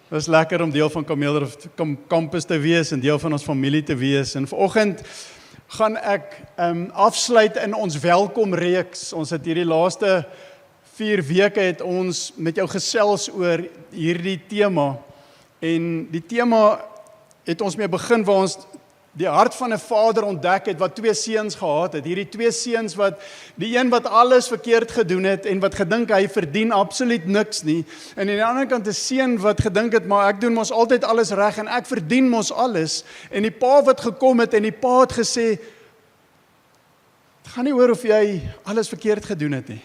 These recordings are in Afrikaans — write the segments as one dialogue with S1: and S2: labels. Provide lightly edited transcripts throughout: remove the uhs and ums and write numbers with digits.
S1: Dit is lekker om deel van Kameeldrift Campus te wees en deel van ons familie te wees. En vanoggend gaan ek afsluit in ons welkomreeks. Ons het hierdie laaste 4 weke het ons met jou gesels oor hierdie tema. En die tema het ons mee begin waar ons die hart van 'n vader ontdek het wat 2 seuns gehad het. Hierdie 2 seuns wat die een wat alles verkeerd gedoen het en wat gedink hy verdien absoluut niks nie. En aan die ander kant 'n seun wat gedink het maar ek doen mos altyd alles reg en ek verdien mos alles. En die pa wat gekom het en die pa het gesê dit gaan nie oor of jy alles verkeerd gedoen het nie.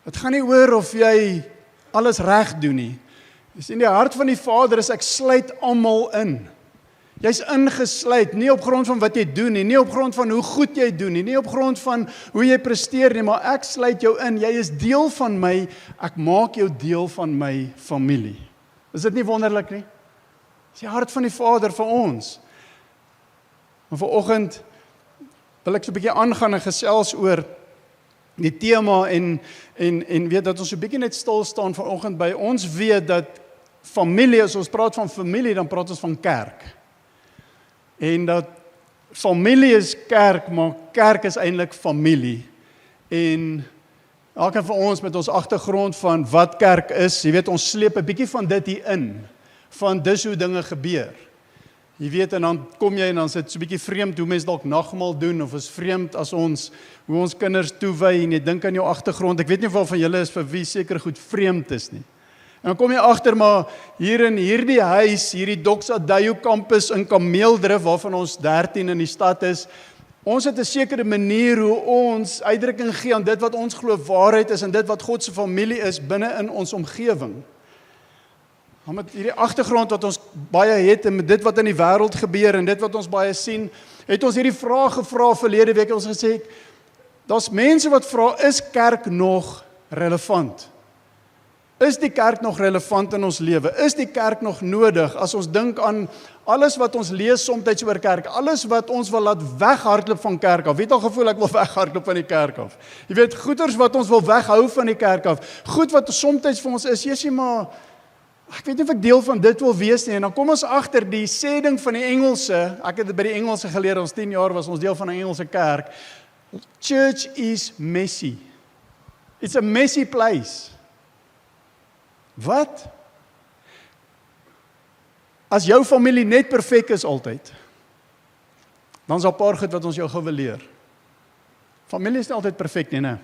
S1: Dit gaan nie oor of jy alles reg doen nie. Jy sien die hart van die Vader is ek sluit almal in. Jy's ingesluit, nie op grond van wat jy doen nie, nie op grond van hoe goed jy doen nie, nie op grond van hoe jy presteer nie, maar ek sluit jou in. Jy is deel van my, ek maak jou deel van my familie. Is dit nie wonderlik nie? Dis die hart van die Vader vir ons. Maar vanoggend wil ek so 'n bietjie aangaan en gesels oor die tema en weet dat ons so 'n bietjie net stil staan vanoggend by ons weet dat familie, as ons praat van familie, dan praat ons van kerk. En dat familie is kerk, maar kerk is eintlik familie. En elkeen van ons met ons agtergrond van wat kerk is, jy weet ons sleep 'n bietjie van dit hier in, van dis hoe dinge gebeur. Jy weet en dan kom jy en dan sit so 'n bietjie vreemd hoe mense dalk nagmaal doen of is vreemd as ons hoe ons kinders toewy en jy dink aan jou agtergrond. Ek weet nie of van julle is vir wie seker goed vreemd is nie. En dan kom jy agter maar hier in hierdie huis, hierdie Doxa Deo Campus in Kameeldrift waarvan ons 13 in die stad is. Ons het 'n sekere manier hoe ons uitdrukking gee aan dit wat ons glo waarheid is en dit wat God se familie is binne in ons omgewing. Maar met hierdie agtergrond wat ons baie het en met dit wat in die wêreld gebeur en dit wat ons baie sien, het ons hierdie vraag gevra verlede week. Ons gesê daar's mense wat vra, is kerk nog relevant? Is die kerk nog relevant in ons lewe? Is die kerk nog nodig as ons dink aan alles wat ons lees soms oor kerk, alles wat ons wil laat weghardloop van kerk af? Wie het al gevoel ek wil weghardloop van die kerk af? Jy weet, goeders wat ons wil weghou van die kerk af, goed wat soms vir ons is, jy maar ek weet nie of ek deel van dit wil wees nie, en dan kom ons agter die sê ding van die Engelse, ek het dit by die Engelse geleer, ons 10 jaar was ons deel van 'n Engelse kerk, church is messy. It's a messy place. Wat? As jou familie net perfek is altyd, dan is daar 'n paar goed wat ons jou gou wil leer. Familie is nie altyd perfek nie, né?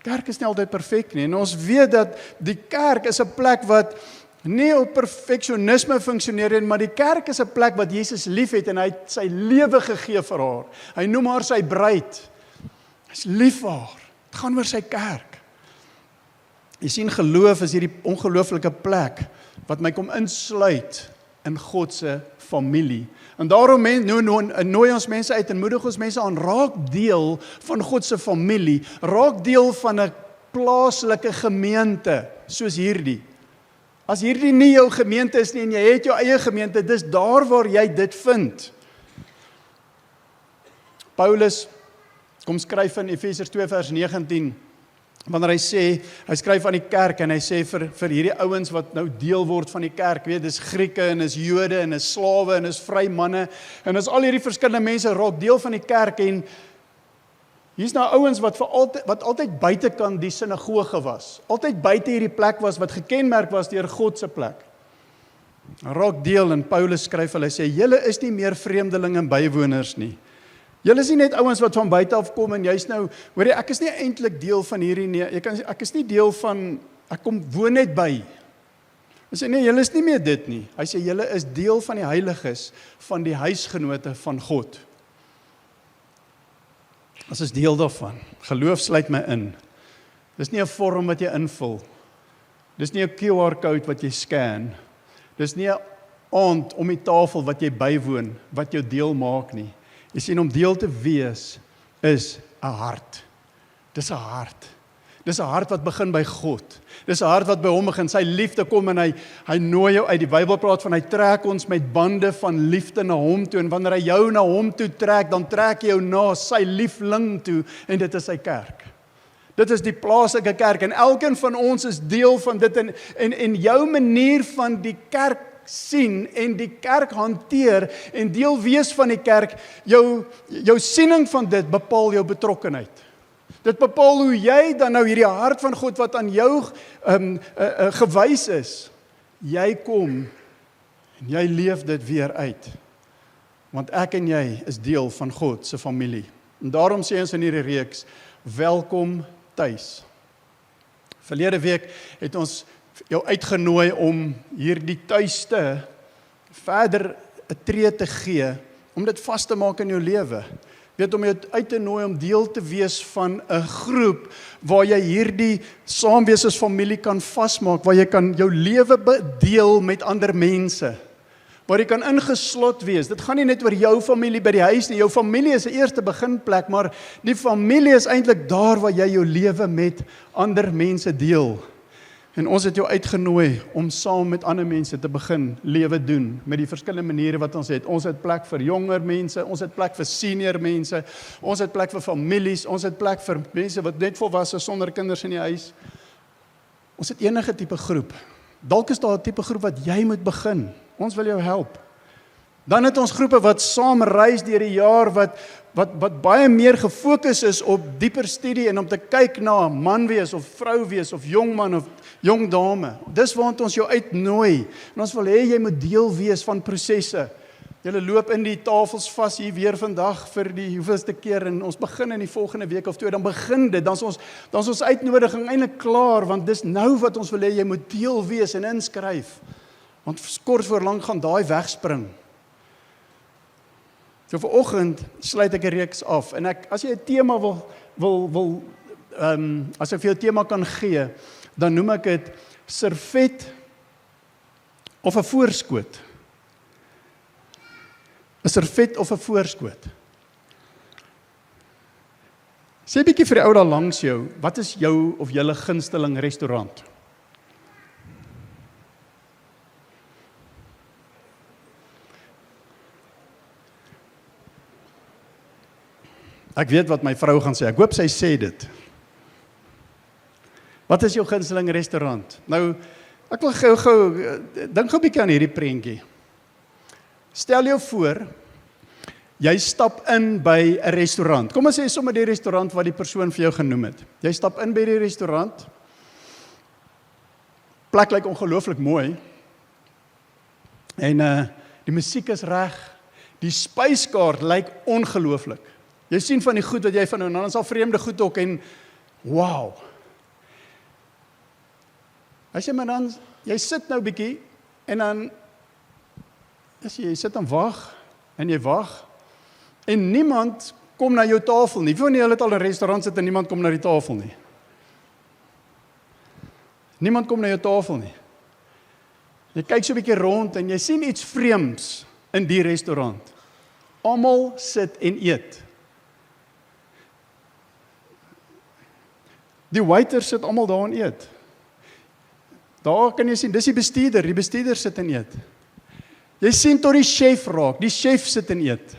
S1: Kerk is nie altyd perfek nie, en ons weet dat die kerk is 'n plek wat nie op perfeksionisme funksioneer nie, maar die kerk is 'n plek wat Jesus liefhet en hy het sy lewe gegee vir haar. Hy noem haar sy bruid. Hy's lief vir haar. Dit gaan oor sy kerk. Jy sien, geloof is hierdie ongelooflike plek wat my kom insluit in God se familie. En daarom nooi ons mense uit en moedig ons mense aan, raak deel van God se familie, raak deel van 'n plaaslike gemeente soos hierdie. As hierdie nie jou gemeente is nie en jy het jou eie gemeente, dis daar waar jy dit vind. Paulus kom skryf in Efesiërs 2 vers 19, wanneer hy skryf aan die kerk en hy sê vir hierdie ouens wat nou deel word van die kerk, weet, dis Grieke en is Jode en is slawe en is vry manne en is al hierdie verskillende mense raak deel van die kerk en hier's nou ouens wat altyd buitekant die sinagoge was, altyd buite hierdie plek was wat gekenmerk was deur God se plek. Raak deel en Paulus skryf hulle sê julle is nie meer vreemdelinge en bywoners nie. Julle is nie net ouens wat van buite af kom en jy's nou, hoor jy, ek is nie eintlik deel van hierdie nie. Ek is nie deel van, ek kom woon net by. Hy sê nee, julle is nie meer dit nie. Hy sê julle is deel van die heiliges, van die huisgenote van God. As is deel daarvan. Geloof sluit my in. Dis nie 'n vorm wat jy invul. Dis nie 'n QR-code wat jy scan. Dis nie 'n aand om die tafel wat jy bywoon, wat jou deel maak nie. Jy sien, om deel te wees is 'n hart. Dis 'n hart. Dis 'n hart wat begin by God. Dis 'n hart wat by hom begin. Sy liefde kom en hy nooi jou uit. Die Bybel praat van hy trek ons met bande van liefde na hom toe. En wanneer hy jou na hom toe trek, dan trek hy jou na sy liefling toe en dit is sy kerk. Dit is die plaaslike kerk en elkeen van ons is deel van dit en jou manier van die kerk sien en die kerk hanteer en deel wees van die kerk, jou siening van dit bepaal jou betrokkenheid. Dit bepaal hoe jy dan nou hierdie hart van God wat aan jou gewys is, jy kom en jy leef dit weer uit. Want ek en jy is deel van God se familie. En daarom sê ons in hierdie reeks, welkom tuis. Verlede week het ons jou uitgenooi om hierdie tuiste verder 'n tree te gee, om dit vas te maak in jou lewe. Weet, om jou uit te nooi om deel te wees van 'n groep waar jy hierdie saamwees as familie kan vasmaak, waar jy kan jou lewe deel met ander mense, waar jy kan ingeslot wees. Dit gaan nie net oor jou familie by die huis nie, jou familie is die eerste beginplek, maar die familie is eintlik daar waar jy jou lewe met ander mense deel. En ons het jou uitgenooi om saam met ander mense te begin lewe doen met die verskillende maniere wat ons het. Ons het plek vir jonger mense, ons het plek vir senior mense, ons het plek vir families, ons het plek vir mense wat net volwasse sonder kinders in die huis. Ons het enige tipe groep. Dalk is daar 'n tipe groep wat jy moet begin. Ons wil jou help. Dan het ons groepe wat saam reis deur die jaar wat baie meer gefokus is op dieper studie en om te kyk na man wees of vrou wees of jong man of jong dame. Dis waant ons jou uitnooi. En ons wil hê jy moet deel wees van prosesse. Julle loop in die tafels vas hier weer vandag vir die hoeveelste keer en ons begin in die volgende week of 2, dan begin dit. Dan is ons uitnodiging eintlik klaar, want dis nou wat ons wil hê jy moet deel wees en inskryf. Want kort voor lank gaan daai wegspring. So vanoggend sluit ek 'n reeks af en as jy 'n tema as ek vir jou 'n tema kan gee, dan noem ek dit servet of 'n voorskoot. 'n Servet of 'n voorskoot. Sê 'n bietjie vir die ou daar langs jou, wat is jou of julle gunsteling restaurant? Ek weet wat my vrou gaan sê, ek hoop sy sê dit. Wat is jou gunsteling restaurant? Nou, ek wil gou dink gou 'n bietjie aan hierdie prentjie. Stel jou voor, jy stap in by 'n restaurant. Kom ons sê sommer die restaurant wat die persoon vir jou genoem het. Jy stap in by die restaurant. Plek lyk ongelooflik mooi. En die musiek is reg. Die spyskaart lyk ongelooflik. Jy sien van die goed wat jy van nou, dan is al vreemde goed ook en wow. As jy maar dan, jy sit nou bietjie en dan jy sit en wag en jy wag en niemand kom na jou tafel nie. Wie van julle het al in 'n restaurant sit en niemand kom na die tafel nie? Niemand kom na jou tafel nie. Jy kyk so 'n bietjie rond en jy sien iets vreemds in die restaurant. Almal sit en eet. Die waiters sit almal daar en eet. Daar kan jy sien, dis die bestuurder sit en eet. Jy sien tot die chef raak, die chef sit en eet.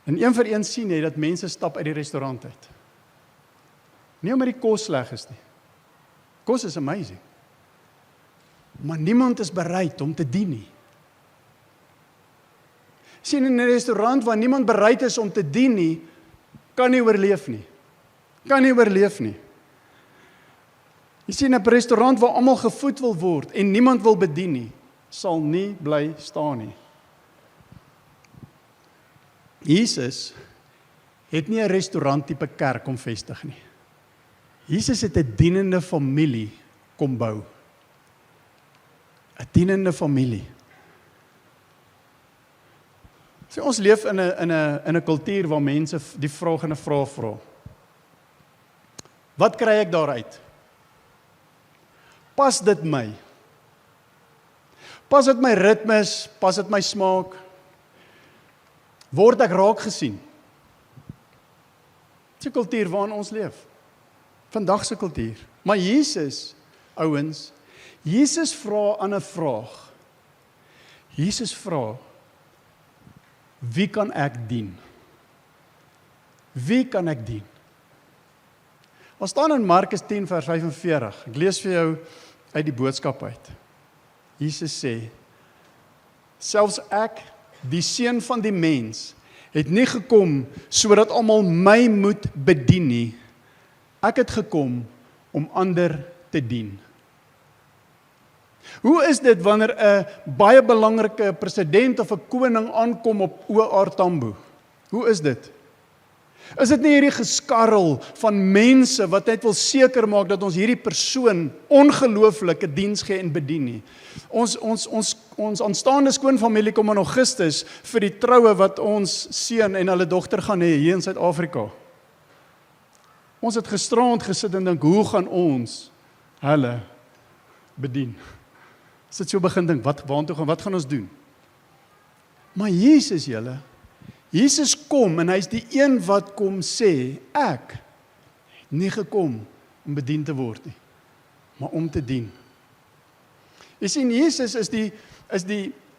S1: En een vir een sien jy dat mense stap uit die restaurant uit. Nie omdat die kos sleg is nie. Kos is amazing. Maar niemand is bereid om te dien nie. Sien, in 'n restaurant waar niemand bereid is om te dien nie, kan nie oorleef nie. Kan nie oorleef nie. Jy sien, 'n restaurant waar almal gevoed wil word en niemand wil bedien nie, sal nie bly staan nie. Jesus het nie 'n restaurant tipe kerk kom vestig nie. Jesus het 'n dienende familie kom bou. 'n Dienende familie. So ons leef in 'n kultuur waar mense die volgende vraag vra. Wat kry ek daaruit? Pas dit my? Pas dit my ritmes? Pas dit my smaak? Word ek raak gesien? Dis 'n kultuur waarin ons leef. Vandag se kultuur. Maar Jesus, ouens, Jesus vra aan 'n vraag. Jesus vra, wie kan ek dien? Wie kan ek dien? Ons staan in Markus 10 vers 45. Ek lees vir jou uit die boodskap uit. Jesus sê, selfs ek, die seun van die mens, het nie gekom sodat almal my moet bedien nie. Ek het gekom om ander te dien. Hoe is dit wanneer 'n baie belangrike president of 'n koning aankom op OR Tambo? Hoe is dit? Is dit nie hierdie geskarrel van mense wat net wil seker maak dat ons hierdie persoon ongelooflike diens gee en bedien nie? Ons aanstaande skoonfamilie kom in Augustus vir die troue wat ons seun en hulle dogter gaan hê hier in Suid-Afrika. Ons het gisterand gesit en dink, hoe gaan ons hulle bedien? As dit so begin dink, waartoe gaan, wat gaan ons doen? Maar Jesus kom en hy is die een wat kom sê, ek het nie gekom om bedien te word nie, maar om te dien. Jy sien, Jesus is die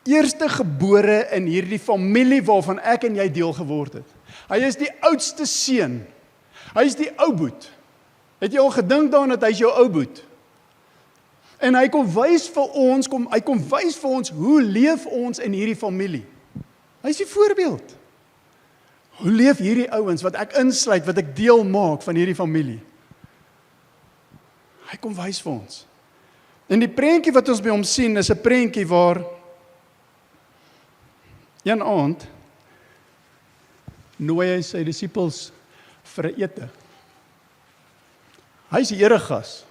S1: eerste gebore in hierdie familie waarvan ek en jy deel geword het. Hy is die oudste seun. Hy is die ouboet. Het jy al gedink daaraan dat hy is jou ouboet? En hy kom wys vir ons, hoe leef ons in hierdie familie. Hy is die voorbeeld. Hoe leef hierdie ouens wat ek insluit, wat ek deel maak van hierdie familie? Hy kom wys vir ons. En die prentjie wat ons by hom sien, is 'n prentjie waar een aand nooi hy sy disippels vir 'n ete. Hy is die eregas.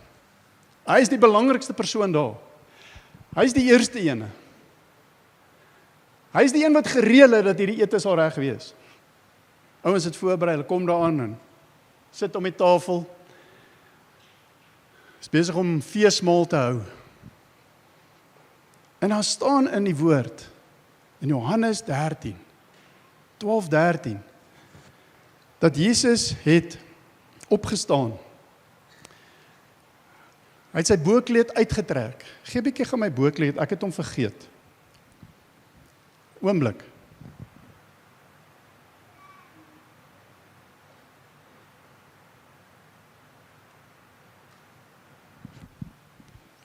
S1: Hy is die belangrikste persoon daar. Hy is die eerste ene. Hy is die een wat gereël het dat hierdie ete sal reg wees. Ouens het voorberei, hulle kom daar aan en sit om die tafel. Is besig om feesmaal te hou. En daar staan in die woord, in Johannes 13, 12:13, dat Jesus het opgestaan. Hy het sy boekleed uitgetrek. Gee 'n bietjie van my boekleed, ek het hom vergeet. Oomblik.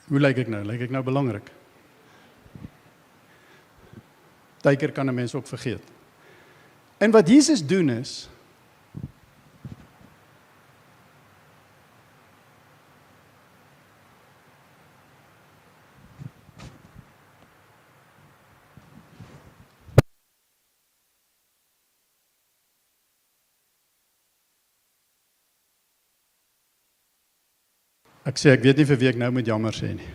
S1: Hoe lyk ek nou? Lyk ek nou belangrik? Partykeer kan 'n mens ook vergeet. En wat Jesus doen is, ek sê, ek weet nie vir wie ek nou moet jammer sê nie.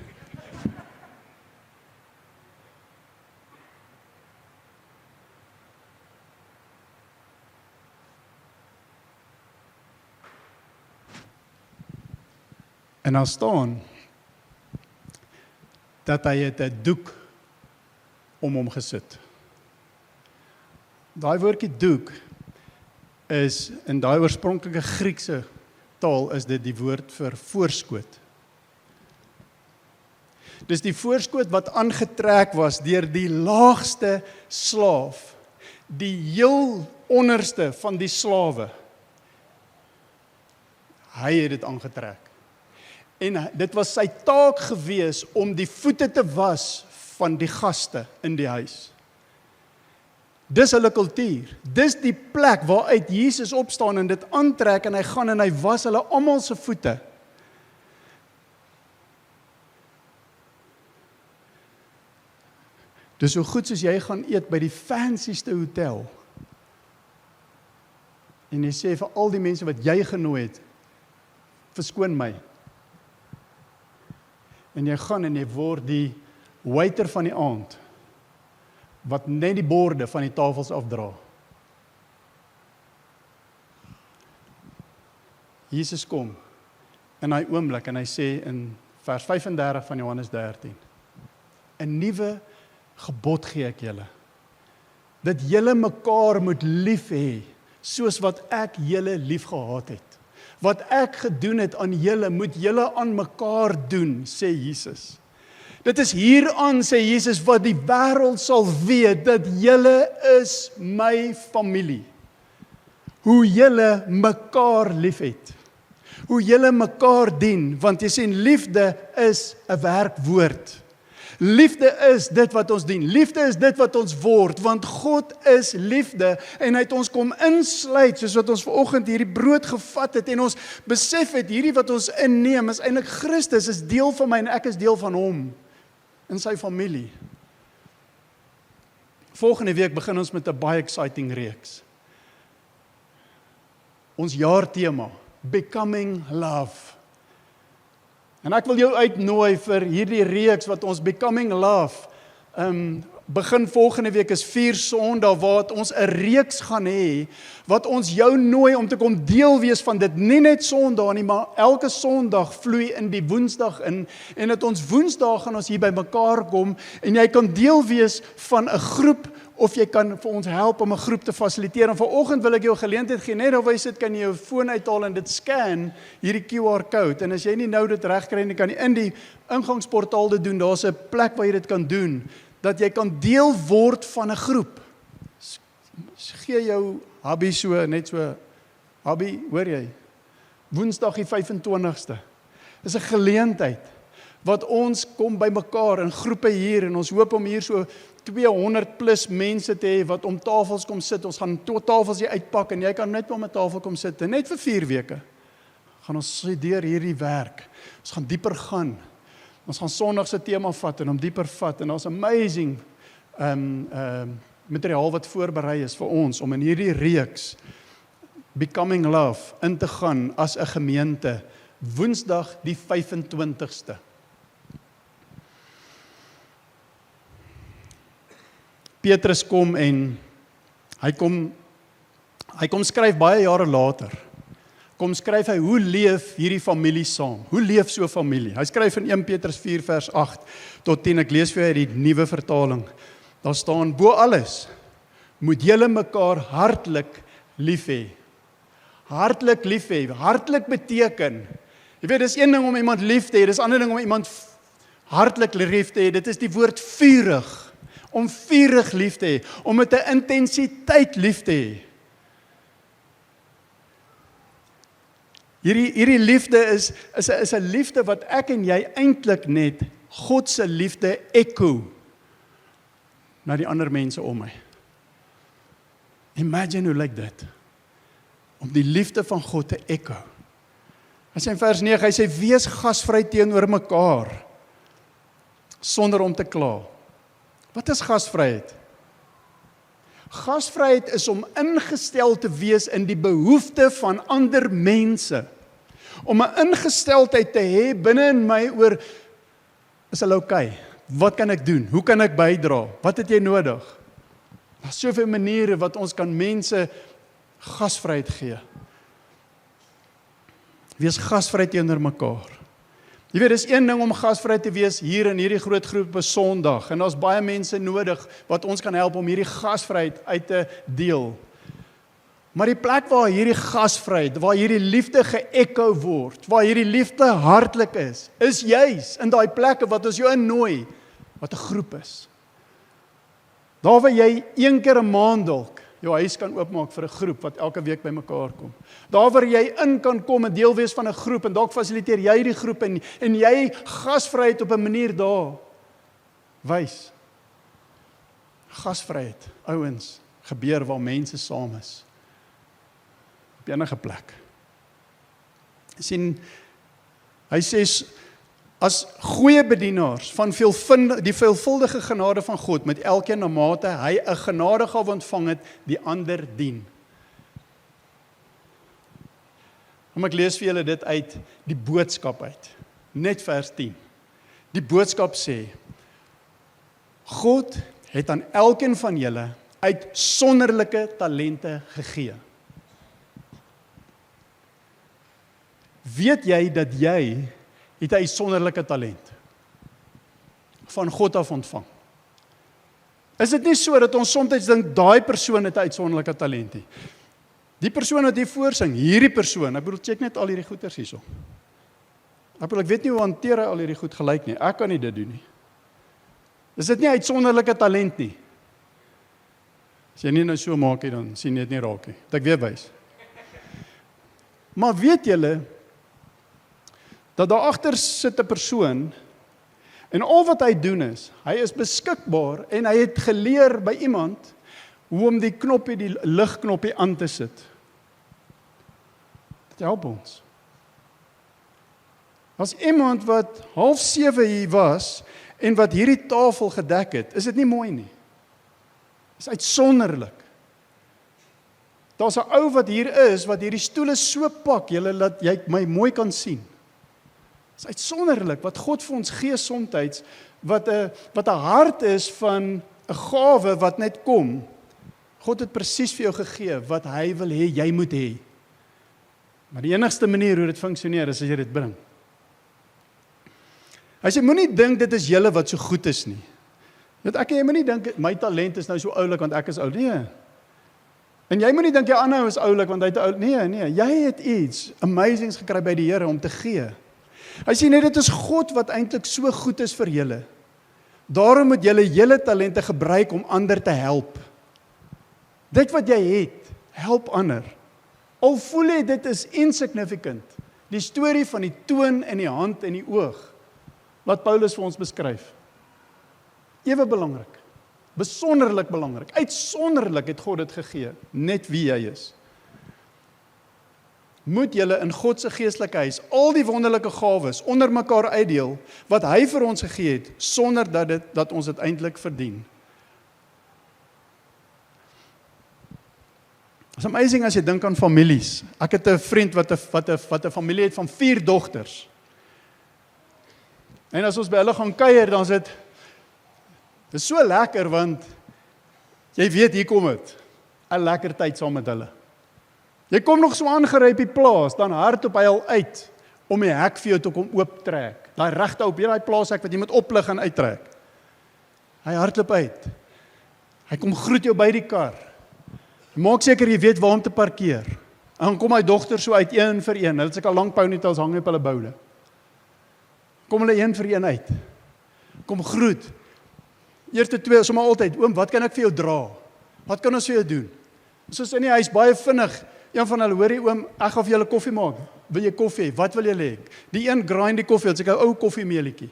S1: En daar staan dat hy het 'n doek om hom gesit. Daai woordjie doek is in daai oorspronklike Griekse taal is dit die woord vir voorskoot. Dis die voorskoot wat aangetrek was deur die laagste slaaf, die heel onderste van die slawe. Hy het dit aangetrek. En dit was sy taak gewees om die voete te was van die gaste in die huis. Dis hulle kultuur. Dis die plek waaruit Jesus opstaan en dit aantrek en hy gaan en hy was hulle almal se voete. Dis so goed soos jy gaan eet by die fancyste hotel. En jy sê vir al die mense wat jy genooi het, verskoon my. En jy gaan en jy word die waiter van die aand, wat net die borde van die tafels afdra. Jesus kom in hy oomblik en hy sê in vers 35 van Johannes 13, 'n nuwe gebod gee ek julle, dat julle mekaar moet lief hê, soos wat ek julle lief gehad het. Wat ek gedoen het aan julle, moet julle aan mekaar doen, sê Jesus. Dit is hieraan, sê Jesus, wat die wêreld sal weet, dat julle is my familie. hoe julle mekaar liefhet. Hoe julle mekaar dien, want jy sien, liefde is 'n werkwoord. Liefde is dit wat ons dien. Liefde is dit wat ons word, want God is liefde en hy het ons kom insluit, soos wat ons vanoggend hierdie brood gevat het en ons besef het, hierdie wat ons inneem is eintlik Christus, is deel van my en ek is deel van hom, in sy familie. Volgende week begin ons met 'n baie exciting reeks. Ons jaartema, Becoming Love. En ek wil jou uitnooi vir hierdie reeks wat ons Becoming Love begin volgende week is 4 Sondae wat ons 'n reeks gaan hê wat ons jou nooi om te kom deel wees van dit, nie net Sondae nie, maar elke Sondag vloei in die Woensdag in en dat ons Woensdae gaan ons hier by mekaar kom en jy kan deel wees van 'n groep of jy kan vir ons help om 'n groep te fasiliteer. En vanoggend wil ek jou 'n geleentheid gee, net alwys dit kan jy jou foon uithaal en dit scan hierdie QR-code en as jy nie nou dit reg kry nie, kan jy in die ingangsportaal dit doen. Daar's 'n plek waar jy dit kan doen dat jy kan deel word van 'n groep. Gee jou hubby so, net so, hubby, hoor jy? Woensdag die 25ste. Dis 'n geleentheid wat ons kom by mekaar in groepe hier en ons hoop om hier so 200 plus mense te hê wat om tafels kom sit. Ons gaan tafels hier uitpak en jy kan net om 'n tafel kom sit. En net vir 4 weke gaan ons deur hierdie werk. Ons gaan dieper gaan. Ons gaan Sondag se tema vat en hom dieper vat en daar's amazing materiaal wat voorberei is vir ons om in hierdie reeks Becoming Love in te gaan as 'n gemeente Woensdag die 25ste. Petrus kom en hy kom skryf baie jare later. Kom skryf hy, hoe leef hierdie familie saam? Hoe leef so 'n familie? Hy skryf in 1 Petrus 4 vers 8 tot 10, ek lees vir jou uit die nuwe vertaling. Daar staan, bo alles, moet julle mekaar hartlik lief hê. Hartlik lief hê. Hartlik beteken, jy weet, dis een ding om iemand lief te hê, dis 'n ander ding om iemand hartlik lief te hê. Dit is die woord vurig. Om vurig lief te hê, om met 'n intensiteit lief te hê. Hierdie liefde is 'n liefde wat ek en jy eintlik net God se liefde echo na die ander mense om my. Imagine hoe lyk dit? Om die liefde van God te echo. Hy sê in vers 9, hy sê, wees gasvry teenoor mekaar, sonder om te kla. Wat is gasvryheid? Gasvryheid is om ingestel te wees in die behoefte van ander mense. Om 'n ingesteldheid te hê binne in my oor, is hulle okay? Wat kan ek doen? Hoe kan ek bydra? Wat het jy nodig? Daar's soveel maniere wat ons kan mense gasvryheid gee. Wees gasvry teenoor mekaar. Jy weet, dis een ding om gasvry te wees hier in hierdie groot groep op Sondag en daar's baie mense nodig wat ons kan help om hierdie gasvryheid uit te deel. Maar die plek waar hierdie gasvryheid, waar hierdie liefde geëcho word, waar hierdie liefde hartlik is juis in daai plekke wat ons jou innooi, wat 'n groep is. Daar waar jy 1 keer 'n maand dalk jou huis kan oopmaak vir 'n groep wat elke week by mekaar kom. Daar waar jy in kan kom en deel wees van 'n groep en dalk fasiliteer jy die groep en jy gasvryheid op 'n manier daar wys. Gasvryheid, ouens, gebeur waar mense saam is. Op enige plek. Sien, hy sê as goeie bedienaars van die veelvuldige genade van God met elkeen na mate hy 'n genadegawe ontvang het, die ander dien. Ek lees vir julle dit uit die boodskap uit. Net vers 10. Die boodskap sê, God het aan elkeen van julle uitsonderlike talente gegee. Weet jy dat jy het 'n uitsonderlike talent van God af ontvang? Is dit nie so dat ons soms dink daai persoon het 'n uitsonderlike talent nie? Die persoon wat hier voorsing, hierdie persoon, ek bedoel, check net al hierdie goeters hierso. Ek weet nie hoe hanteer hy al hierdie goed gelyk nie. Ek kan nie dit doen nie. Is dit nie 'n uitsonderlike talent nie? As jy nie nou so maak nie, dan sien jy dit nie raak nie. Dat ek weer wys. Maar weet julle, dat daar agter sit 'n persoon, en al wat hy doen is, hy is beskikbaar, en hy het geleer by iemand, hoe om die knoppie, die ligknoppie aan te sit. Dit help ons. As iemand wat 6:30 hier was, en wat hierdie tafel gedek het, is dit nie mooi nie. Dit is uitsonderlik. Daar's 'n ou wat hier is, wat hierdie stoele so pak, julle, dat jy my mooi kan sien. Dit is uitsonderlik, wat God vir ons gee soms, wat 'n hart is van 'n gawe wat net kom. God het presies vir jou gegee, wat hy wil hê, jy moet hê. Maar die enigste manier hoe dit funksioneer, is as jy dit bring. Hy sê, moenie dink dit is julle wat so goed is nie. Weet ek, jy moenie dink, my talent is nou so oulik, want ek is oud. Nee. En jy moenie dink, jy ander is oulik, want hy het oud. Nee, jy het iets amazings gekry by die Here om te gee. Hy sê, nee, dit is God wat eintlik so goed is vir julle. Daarom moet julle julle talente gebruik om ander te help. Dit wat jy het, help ander. Al voel jy dit is insignificant. Die storie van die toon en die hand en die oog, wat Paulus vir ons beskryf. Ewe belangrik, besonderlik belangrik, uitsonderlik het God dit gegee, net wie hy is. Moet julle in God se geestelike huis al die wonderlike gawes onder mekaar uitdeel, wat hy vir ons gegee het, sonder dat ons dit eintlik verdien. It's amazing as jy dink aan families. Ek het 'n vriend wat 'n familie het van 4 dogters. En as ons by hulle gaan kuier, dan is dit so lekker, want jy weet, hier kom dit. 'n Lekker tyd saam met hulle. Jy kom nog so aangery op die plaas, dan hardloop hy al uit om die hek vir jou te kom ooptrek. Daai regte op hierdie plaashek wat jy moet oplig en uittrek. Hy hardloop uit. Hy kom groet jou by die kar. Maak seker jy weet waar om te parkeer. En dan kom hy dogter so uit een vir een. Hulle het seker lang ponytails hang op hulle boude. Kom hulle een vir een uit. Kom groet. Eerste 2, sommer altyd, oom, wat kan ek vir jou dra? Wat kan ons vir jou doen? Soos in die huis, baie vinnig, een van hulle, hoorie oom, ek gaan vir julle koffie maak. Wil jy koffie? Wat wil jy hê? Die een grind die koffie, het 'n ou koffiemeelietjie.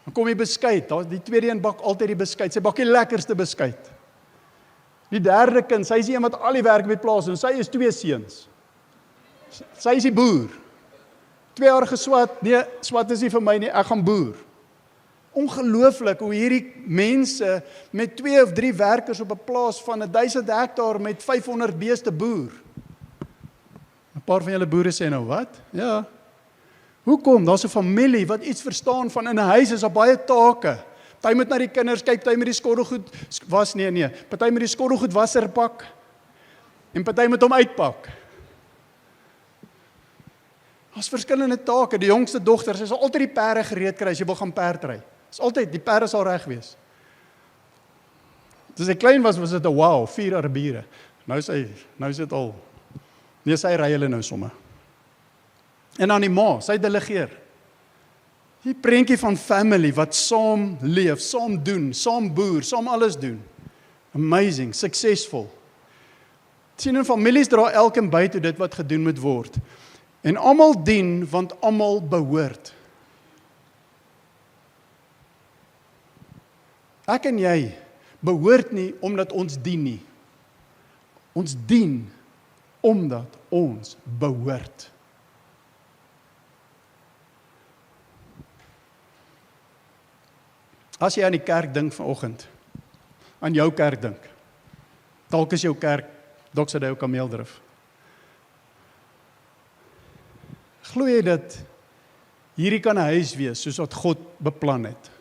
S1: Dan kom die beskuit, die tweede een bak altyd die beskuit. Sy bak die lekkerste beskuit. Die derde kind, sy is die een wat al die werk by plaas doen. Sy is 2 seuns. Sy is die boer. 2 jaar geswat, nee, swat is nie vir my nie, ek gaan boer. Ongelooflik hoe hierdie mense met 2 of 3 werkers op 'n plaas van 1000 hektaar met 500 beeste boer. 'n Paar van julle boere sê nou, wat? Ja. Hoekom? Daar's 'n familie wat iets verstaan van in 'n huis is daar baie take. Party moet na die kinders kyk, party moet die skottelgoed was, nee. Party moet die skottelgoed wasser pak en party moet hom uitpak. Daar's verskillende take. Die jongste dogter, sy sal altyd die perde gereed kry as jy wil gaan perdry. Dis altyd, die perde sal reg wees. Toe sy klein was dit 'n wow, 4 Arabiere. Nou is dit al. Nee, sy ry hulle nou somme. En dan die ma, sy delegeer. Die prentjie van family wat saam leef, saam doen, saam boer, saam alles doen. Amazing, suksesvol. Sien in families dra elkeen by toe dit wat gedoen moet word. En almal dien, want almal behoort. Ek en jy behoort nie omdat ons dien nie. Ons dien omdat ons behoort. As jy aan die kerk dink vanoggend, aan jou kerk dink, dalk is jou kerk Doxadeo Kameeldrif. Glo jy dat hierdie kan 'n huis wees soos wat God beplan het?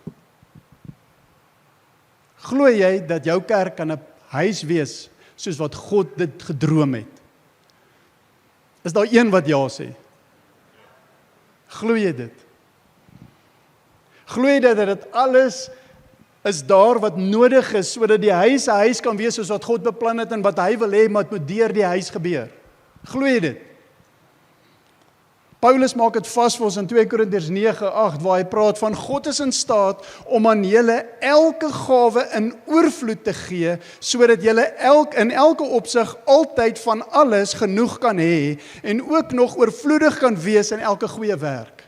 S1: Glo jy dat jou kerk kan 'n huis wees soos wat God dit gedroom het? Is daar een wat ja sê? Glo jy dit? Glo jy dat dit alles is daar wat nodig is sodat die huis 'n huis kan wees soos wat God beplan het en wat hy wil hê moet deur die huis gebeur? Glo jy dit? Paulus maak dit vas vir ons in 2 Korintiërs 9:8 waar hy praat van God is in staat om aan julle elke gawe in oorvloed te gee, sodat julle in elke opsig altyd van alles genoeg kan hê en ook nog oorvloedig kan wees in elke goeie werk.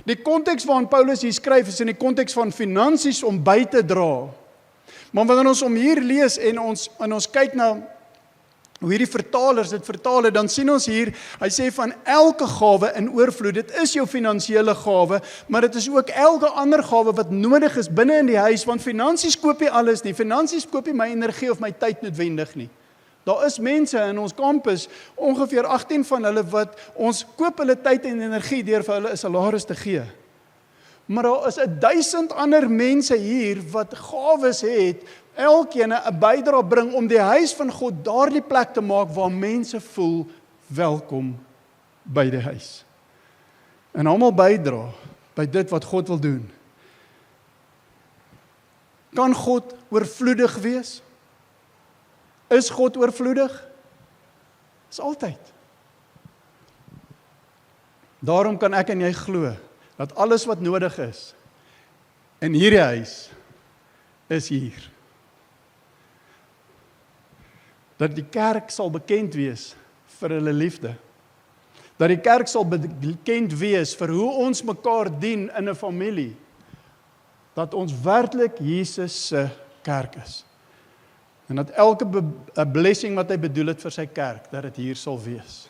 S1: Die konteks waarin Paulus hier skryf is in die konteks van finansies om by te dra. Maar wanneer ons om hier lees en ons kyk na hoe hierdie vertalers dit vertaal het, dan sien ons hier, hy sê van elke gawe in oorvloed, dit is jou finansiële gawe, maar dit is ook elke ander gawe wat nodig is binne in die huis, want finansies koop nie alles nie, finansies koop nie my energie of my tyd noodwendig nie. Daar is mense in ons kampus, ongeveer 18 van hulle wat ons koop hulle tyd en energie deur vir hulle 'n salaris te gee. Maar daar is 1000 ander mense hier wat gawes het, elkeen 'n bydrae bring om die huis van God daardie plek te maak waar mense voel welkom by die huis. En almal bydra by dit wat God wil doen. Kan God oorvloedig wees? Is God oorvloedig? Is altyd. Daarom kan ek en jy glo dat alles wat nodig is in hierdie huis is hier. Dat die kerk sal bekend wees vir hulle liefde. Dat die kerk sal bekend wees vir hoe ons mekaar dien in 'n familie. Dat ons werklik Jesus se kerk is. En dat elke blessing wat hy bedoel het vir sy kerk, dat dit hier sal wees.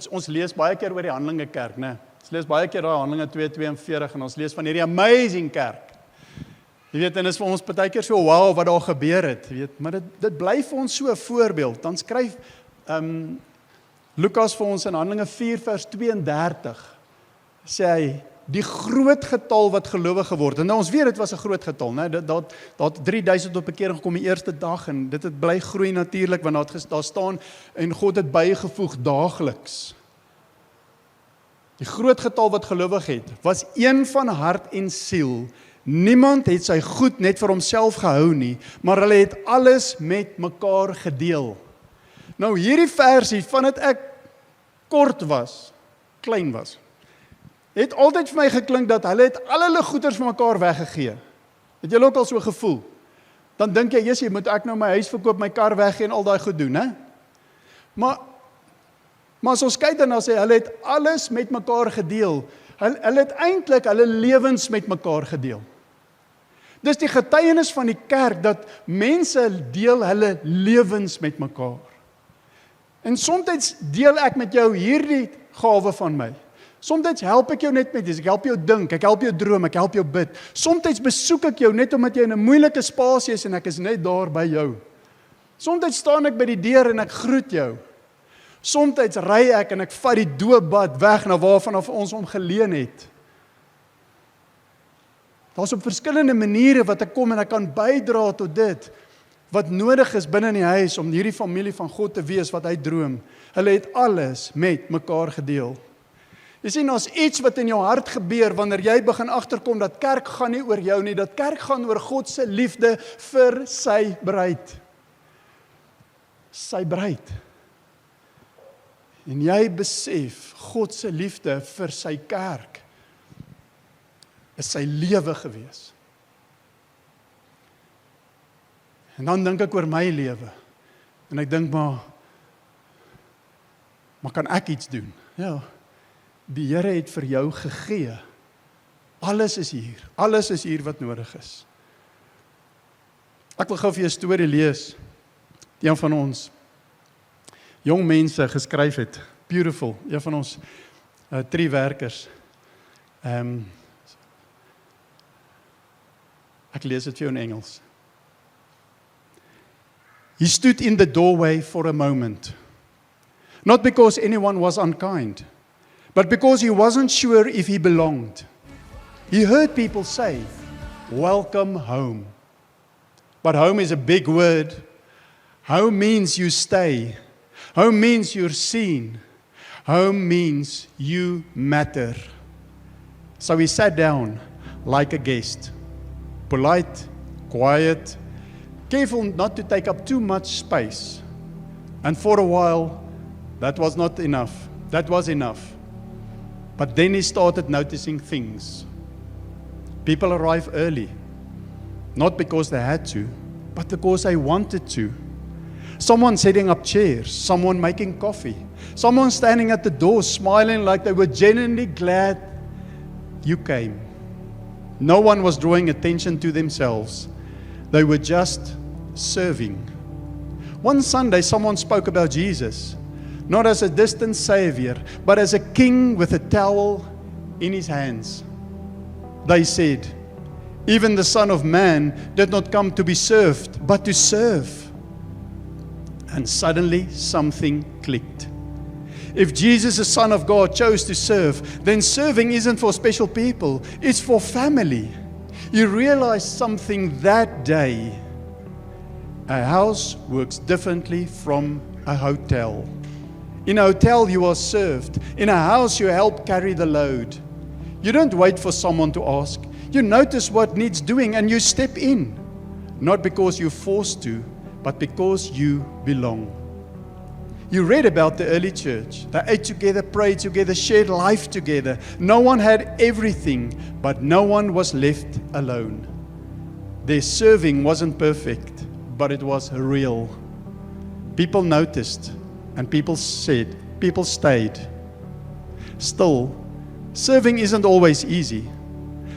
S1: Ons lees baie keer oor die Handelinge kerk, né? Ons lees baie keer daai Handelinge 2:42 en ons lees van hierdie amazing kerk. Jy weet, en is vir ons baie keer so wow wat daar gebeur het, jy weet, maar dit bly vir ons so 'n voorbeeld. Dan skryf Lukas vir ons in Handelinge 4:32, sê hy, die groot getal wat gelowige word. En nou ons weet dit was 'n groot getal, né? Daar 3000 tot bekering gekom die eerste dag en dit het bly groei natuurlik want daar staan en God het bygevoeg daagliks. Die groot getal wat gelowig het, was een van hart en siel. Niemand het sy goed net vir homself gehou nie, maar hulle het alles met mekaar gedeel. Nou hierdie versie, vandat ek kort was, klein was, het altyd vir my geklink dat hulle het al hulle goeders vir mekaar weggegee. Het jy ook al so gevoel? Dan dink jy, Jesus, moet ek nou my huis verkoop, my kar weggee en al daai goed doen, hè? Maar as ons kyk dan sê, hulle het alles met mekaar gedeel. Hulle het eintlik hulle lewens met mekaar gedeel. Dis die getuienis van die kerk, dat mense deel hulle lewens met mekaar. En soms deel ek met jou hierdie gawe van my. Soms help ek jou net met dit, ek help jou dink, ek help jou droom, ek help jou bid. Soms besoek ek jou net omdat jy in 'n moeilike spasie is en ek is net daar by jou. Soms staan ek by die deur en ek groet jou. Soms ry ek en ek vat die doopbad weg na waarvan ons hom geleen het. Daar's op verskillende maniere wat ek kom en ek kan bydra tot dit wat nodig is binne in die huis om hierdie familie van God te wees wat hy droom. Hulle het alles met mekaar gedeel. Jy sien, ons iets wat in jou hart gebeur wanneer jy begin agterkom dat kerk gaan nie oor jou nie, dat kerk gaan oor God se liefde vir sy bruid. Sy bruid. En jy besef God se liefde vir sy kerk is sy lewe gewees. En dan dink ek oor my lewe. En ek dink maar kan ek iets doen? Ja. Die Here het vir jou gegee. Alles is hier. Alles is hier wat nodig is. Ek wil gou vir jou 'n storie lees. Die een van ons jong mense geskryf het. Beautiful. Een van ons triewerkers. Ek lees dit vir jou in Engels. He stood in the doorway for a moment. Not because anyone was unkind, but because he wasn't sure if he belonged. He heard people say, "Welcome home." But home is a big word. Home means you stay. Home means you're seen. Home means you matter. So he sat down like a guest, polite, quiet, careful not to take up too much space. And for a while, That was not enough. That was enough. But then he started noticing things. People arrive early, not because they had to, but because they wanted to. Someone setting up chairs, someone making coffee, someone standing at the door smiling like they were genuinely glad you came. No one was drawing attention to themselves. They were just serving. One Sunday, someone spoke about Jesus, not as a distant savior, but as a king with a towel in his hands. They said, even the Son of Man did not come to be served, but to serve. And suddenly something clicked. If Jesus, the Son of God, chose to serve, then serving isn't for special people, it's for family. You realize something that day. A house works differently from a hotel. In a hotel, you are served. In a house, you help carry the load. You don't wait for someone to ask. You notice what needs doing and you step in. Not because you're forced to, but because you belong. You read about the early church. They ate together, prayed together, shared life together. No one had everything, but no one was left alone. Their serving wasn't perfect, but it was real. People noticed, and people stayed. Still, serving isn't always easy.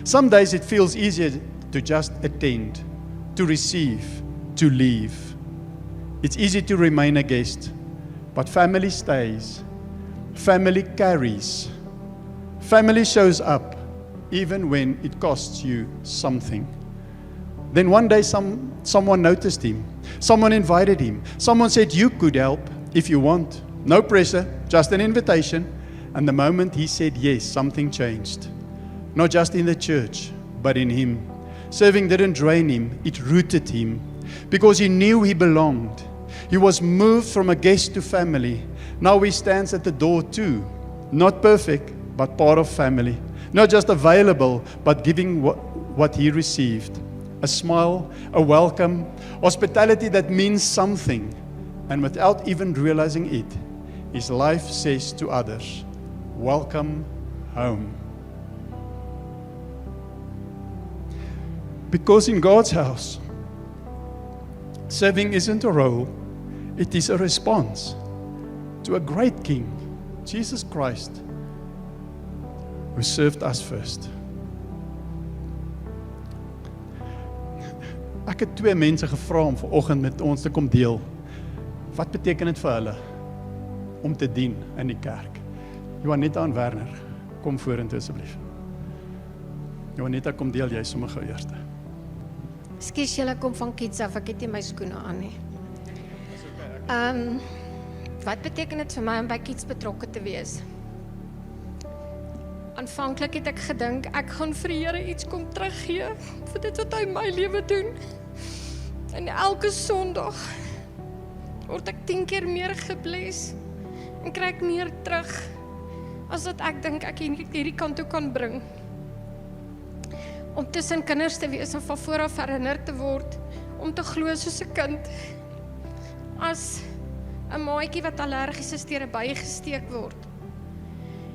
S1: Some days it feels easier to just attend, to receive, to leave. It's easy to remain a guest, but family stays. Family carries. Family shows up, even when it costs you something. Then one day someone noticed him. Someone invited him. Someone said, you could help if you want. No pressure, just an invitation. And the moment he said yes, something changed. Not just in the church, but in him. Serving didn't drain him, it rooted him. Because he knew he belonged. He was moved from a guest to family. Now he stands at the door too. Not perfect, but part of family. Not just available, but giving what he received. A smile, a welcome, hospitality that means something. And without even realizing it, his life says to others, welcome home. Because in God's house, serving isn't a role, it is a response to a great King, Jesus Christ, who served us first. Ek het 2 mense gevra om vanoggend met ons te kom deel. Wat beteken dit vir hulle om te dien in die kerk? Johanetta en Werner, kom vorentoe asseblief. Johanetta, kom deel jy sommer gou eers.
S2: Ekskuus, julle kom van Kids af, ek het nie my skoene aan nie. Wat beteken dit vir my om by Kids betrokke te wees? Aanvanklik het ek gedink, ek gaan vir die Here iets kom teruggee, vir dit wat hy in my lewe doen. En elke Sondag word ek 10 keer meer gebless, en kry ek meer terug, as wat ek dink ek hierdie kant toe kan bring. Om tussen kinders te wees en van vooraf herinner te word, om te glo soos 'n kind, as 'n maatjie wat allergies is deur 'n by gesteek word.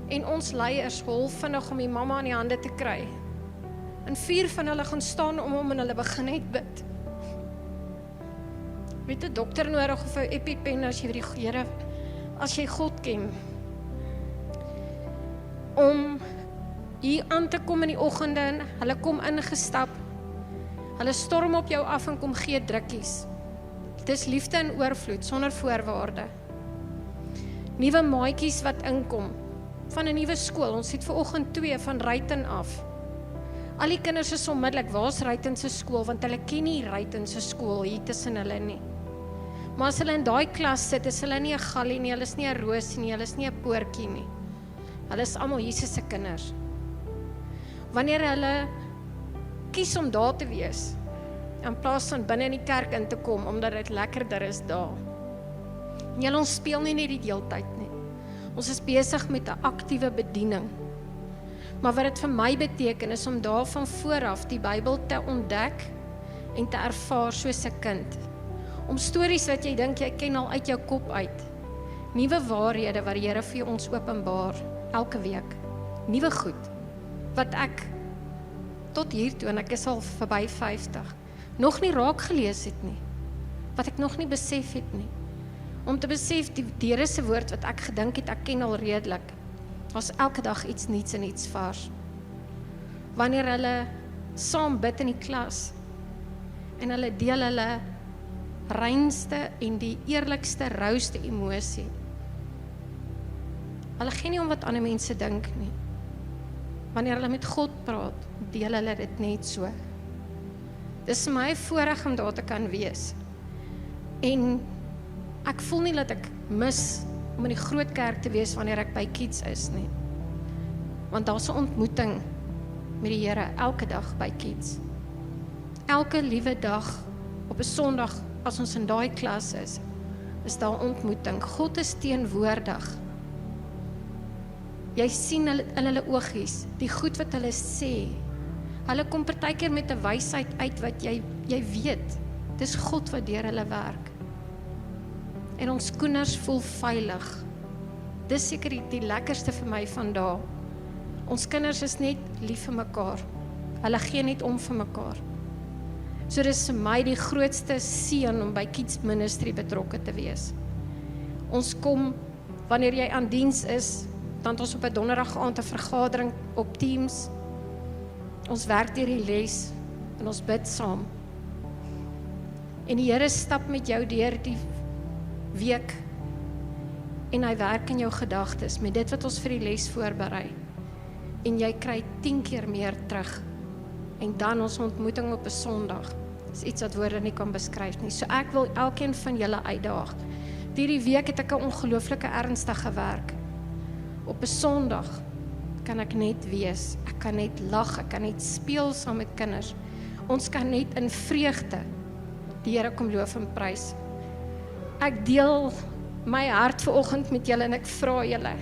S2: En ons leiers hol vinnig om die mamma aan die hande te kry. En 4 van hulle gaan staan om hom en hulle begin net bid. Weet 'n dokter nodig of 'n EpiPen as jy vir die Here, as jy God ken. Om hier aan te kom in die oggende, en hulle kom ingestap. Hulle storm op jou af en kom gee drukkies. Dis liefde in oorvloed, sonder voorwaarde. Nuwe maatjies wat inkom, van 'n nuwe skool. Ons het vanoggend 2 van Ryten af. Al die kinders is onmiddellik, waar's Ryten se skool? Want hulle ken nie Ryten se skool hier tussen hulle nie. Maar as hulle in daai klas sit, is hulle nie 'n gallie nie, hulle is nie 'n roosie nie, hulle is nie 'n poortjie nie. Hulle is almal Jesus se kinders. Wanneer hulle kies om daar te wees, in plaas van binne in die kerk in te kom, omdat dit lekkerder is daar. En ons speel nie net die deeltyd nie. Ons is besig met 'n aktiewe bediening. Maar wat dit vir my beteken is om daar van vooraf die Bybel te ontdek en te ervaar soos 'n kind. Om stories wat jy dink jy ken al uit jou kop uit, nuwe waarhede wat die Here vir ons openbaar, elke week, nuwe goed, wat ek tot hier toe, en ek is al verby 50, nog nie raak gelees het nie, wat ek nog nie besef het nie, om te besef die Here se woord wat ek gedink het, ek ken al redelik, was elke dag iets nuuts en iets vars. Wanneer hulle saam bid in die klas, en hulle deel hulle reinste en die eerlikste, rouste emosie. Hulle gee nie om wat ander mense dink nie. Wanneer hulle met God praat, deel hulle dit net so. Dis my voorreg om daar te kan wees. En ek voel nie dat ek mis om in die groot kerk te wees wanneer ek by Kids is nie. Want daar's 'n ontmoeting met die Here elke dag by Kids. Elke liewe dag op 'n Sondag as ons in daai klas is daar ontmoeting. God is teenwoordig. Jy sien in hulle oogies, die goed wat hulle sê. Hulle kom partykeer met 'n wysheid uit wat jy weet. Dis God wat deur hulle werk. En ons kinders voel veilig. Dis seker die lekkerste vir my van daai. Ons kinders is net lief vir mekaar. Hulle gee net om vir mekaar. So dis vir my die grootste seën om by Kids Ministry betrokke te wees. Ons kom, wanneer jy aan diens is, dan het ons op 'n donderdag aand 'n vergadering op Teams. Ons werk deur die les en ons bid saam. En die Here stap met jou deur die week en hy werk in jou gedagtes met dit wat ons vir die les voorberei. En jy kry 10 keer meer terug. En dan ons ontmoeting op 'n Sondag. Dis iets wat woorde nie kan beskryf nie. So ek wil elkeen van julle uitdaag. Hierdie week het ek 'n ongelooflike ernstige werk. Op 'n Sondag kan ek net wees. Ek kan net lag, ek kan net speel saam met kinders. Ons kan net in vreugde die Here kom loof en prys. Ek deel my hart vanoggend met julle en ek vra julle.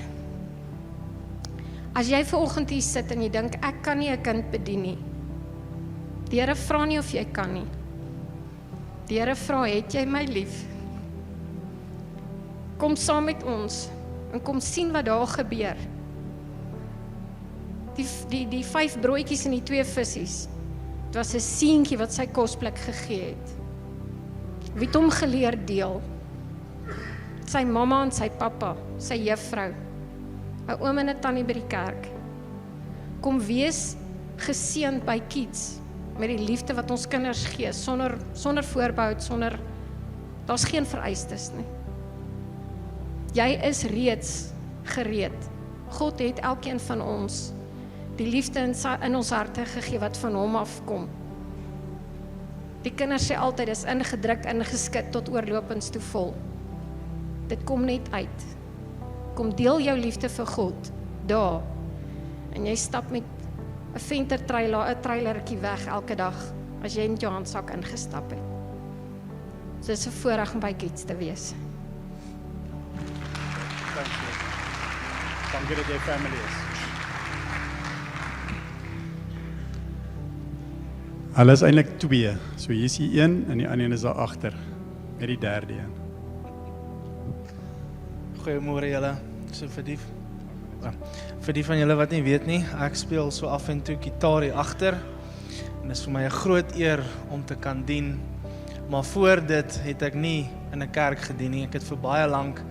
S2: As jy vanoggend hier sit en jy dink ek kan nie 'n kind bedien nie. Die Here vra nie of jy kan nie. Die Here vra, het jy my lief? Kom saam met ons en kom sien wat daar gebeur. Die 5 broodjies en die 2 vissies. Dit was 'n seentjie wat sy kosblik gegee het. Wie het hom geleer deel? Sy mamma en sy pappa, sy juffrou, 'n oom en 'n tannie by die kerk. Kom wees geseënd by Kids met die liefde wat ons kinders gee, sonder voorbehou, daar's geen vereistes nie. Jy is reeds gereed. God het elkeen van ons die liefde in ons harte gegee wat van hom afkom. Die kinders sê altyd, is ingedruk, ingeskit tot oorlopends toe vol. Dit kom net uit. Kom deel jou liefde vir God, daar. En jy stap met 'n trailertjie weg elke dag, as jy in jou handsak ingestap het. So dis 'n voorreg om by Kids te wees.
S1: Dankie. Dankie dat jy family is. Hulle is eintlik 2. So hier is die een en die ander een is daar agter met die derde een.
S3: Goeiemôre julle. So vir die van julle wat nie weet nie, ek speel so af en toe gitaar hier agter. En dit is vir my 'n groot eer om te kan dien. Maar voor dit het ek nie in 'n kerk gedien nie. Ek het vir baie lank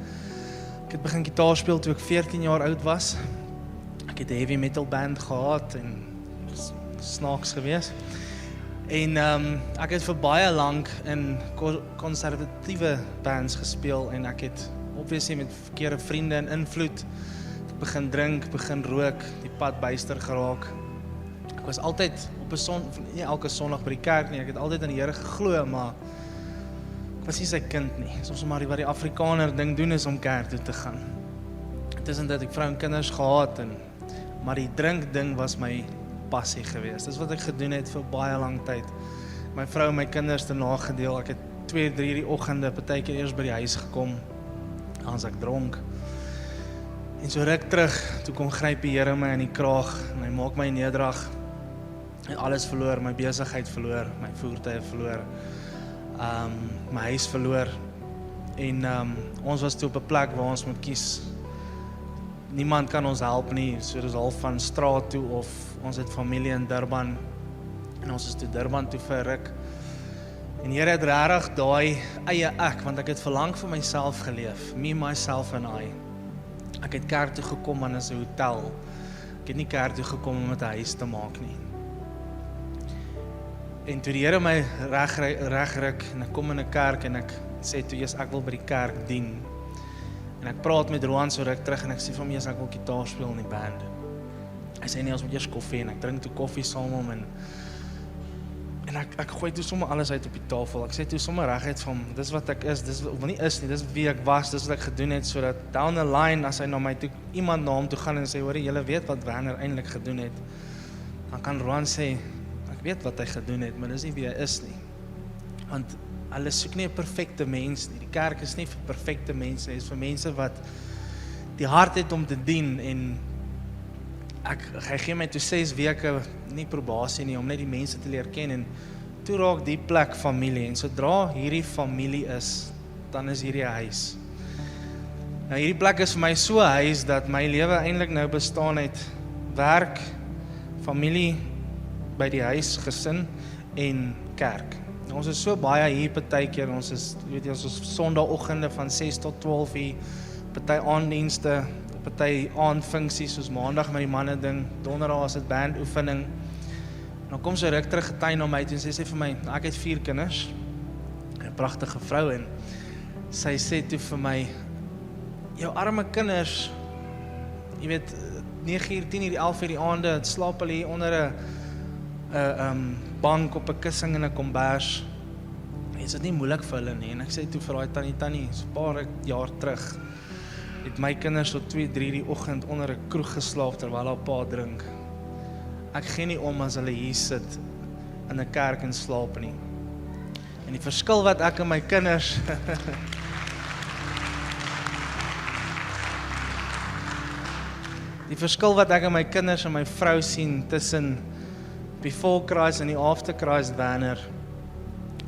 S3: begin gitaar speel toe ek 14 jaar oud was. Ek het 'n heavy metal band gehad en snaaks gewees. En ek het vir baie lank in konservatiewe bands gespeel en ek het obviously met verkeerde vriende en invloed begin drink, begin rook, die pad byster geraak. Ek was altyd op 'n nie elke Sondag by die kerk nie, ek het altyd aan die Here geglo, maar ek was nie sy kind nie. Soms maar wat die Afrikaner ding doen is om kerk toe te gaan. Tussen dit ek vrou en kinders gehad, maar die drink ding was my passie geweest. Dis wat ek gedoen het vir baie lang tyd. My vrou en my kinders te nagedeel. Ek het 2-3 die oggende partykeer eers by die huis gekom, as ek dronk. En so ruk terug, toe kom gryp die Here my in die kraag en hy maak my nederig. En alles verloor, my besigheid verloor, my voertuie verloor, my huis verloor. En ons was toe op 'n plek waar ons moet kies. Niemand kan ons help nie, so dis half van straat toe of ons het familie in Durban en ons is toe Durban toe vir 'n ruk. En Here het regtig daai eie ek, want ek het verlang vir myself geleef, me, myself and I. Ek het kerk toe gekom aan 'n hotel. Ek het nie kerk toe gekom om dit 'n huis te maak nie. En toe die Here my regryk en ek kom in 'n kerk en ek sê toe eers ek wil by die kerk dien. En ek praat met Roan so ruk terug en ek sê vir hom eers ek wil gitaar speel in die band. Hy sê nee, ons moet eers koffie en ek drink toe koffie saam met hom en ek gooi toe sommer alles uit op die tafel. Ek sê toe sommer reguit vir hom, dis wat ek is, dis wat nie is nie, dis wie ek was, dis wat ek gedoen het, sodat down the line as hy na my toe iemand na hom toe gaan en sê, hoor, julle weet wat Werner eintlik gedoen het. Dan kan Roan sê, ek weet wat hy gedoen het, maar dis nie wie hy is nie. Want hulle soek nie 'n perfekte mens nie. Die kerk is nie vir perfekte mense, dit is vir mense wat die hart het om te dien en hy gee my toe 6 weke, nie probasie nie, om net die mense te leer ken en toe raak die plek familie en sodra hierdie familie is, dan is hierdie 'n huis. Nou hierdie plek is vir my so 'n huis dat my lewe eintlik nou bestaan uit werk, familie by die huis, gesin en kerk. Ons is so baie hier partykeer, ons is Sondagoggende van 6 tot 12 uur, party aanddienste, party aandfunksies soos maandag met die manne ding, donderdag is dit bandoefening. Dan kom sy ruk terug getuig na my toe en sy sê vir my, ek het 4 kinders, 'n pragtige vrou en sy sê toe vir my, jou arme kinders, jy weet 9 uur, 10 uur, 11 uur die aande, slaap hulle hier onder 'n bank op 'n kussing in 'n kombers. Is dit nie moeilik vir hulle nie? En ek sê toe vir daai tannie, so 'n paar jaar terug, het my kinders tot 2, 3 die oggend onder 'n kroeg geslaap terwyl haar pa drink. Ek gee nie om as hulle hier sit in 'n kerk en slaap nie. En die verskil wat ek en my kinders die verskil wat ek en my kinders en my vrou sien tussen before Christ en die after Christ Werner.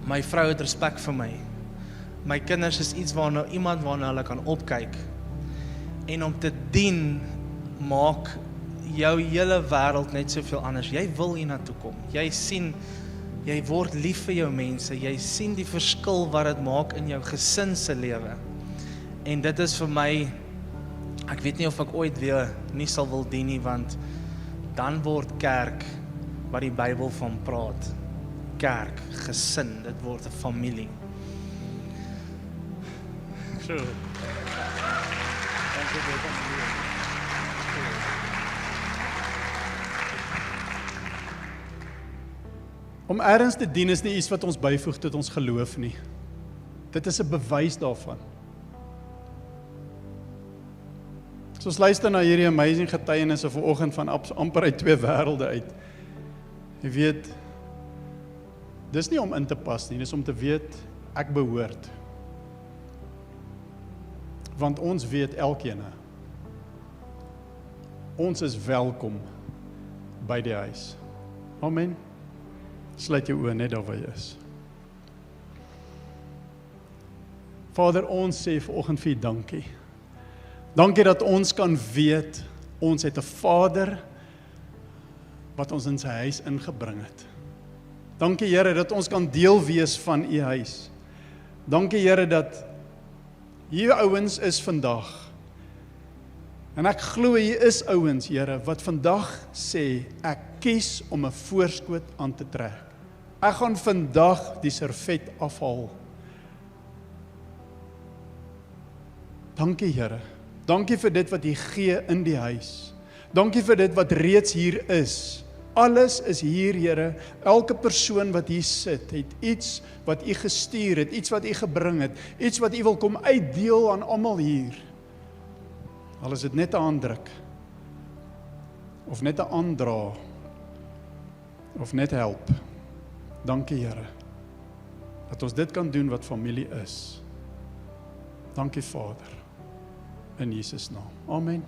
S3: My vrou het respek vir my. My kinders is iets waarna iemand waarna hulle kan opkyk. En om te dien maak jou hele wêreld net soveel anders. Jy wil hiernatoe kom. Jy sien, jy word lief vir jou mense. Jy sien die verskil wat dit maak in jou gesin se lewe. En dit is vir my, ek weet nie of ek ooit weer nie sal wil dien nie, want dan word kerk wat die Bybel van praat. Kerk, gesin, dit word 'n familie. So.
S1: Om ergens te dien is nie iets wat ons byvoeg tot ons geloof nie. Dit is 'n bewys daarvan. So ons luister na hierdie amazing getuienisse vanoggend van amper uit 2 wêrelde uit. Jy weet, dis nie om in te pas nie, dis om te weet, ek behoort. Want ons weet elkeen, ons is welkom by die huis. Amen. Sluit jou oë net daar waar jy is. Vader, ons sê vanoggend vir U dankie. Dankie dat ons kan weet, ons het 'n Vader wat ons in sy huis ingebring het. Dankie Here dat ons kan deel wees van U huis. Dankie Here dat hier ouens is vandag. En ek glo hier is ouens, Here, wat vandag sê, ek kies om 'n voorskoot aan te trek. Ek gaan vandag die servet afhaal. Dankie Here. Dankie vir dit wat U gee in die huis. Dankie vir dit wat reeds hier is. Alles is hier, Here. Elke persoon wat hier sit, het iets wat U gestuur het, iets wat U gebring het, iets wat U wil kom uitdeel aan almal hier. Al is dit net 'n handdruk, of net 'n aandra, of net help. Dankie Here, dat ons dit kan doen wat familie is. Dankie Vader, in Jesus naam. Amen.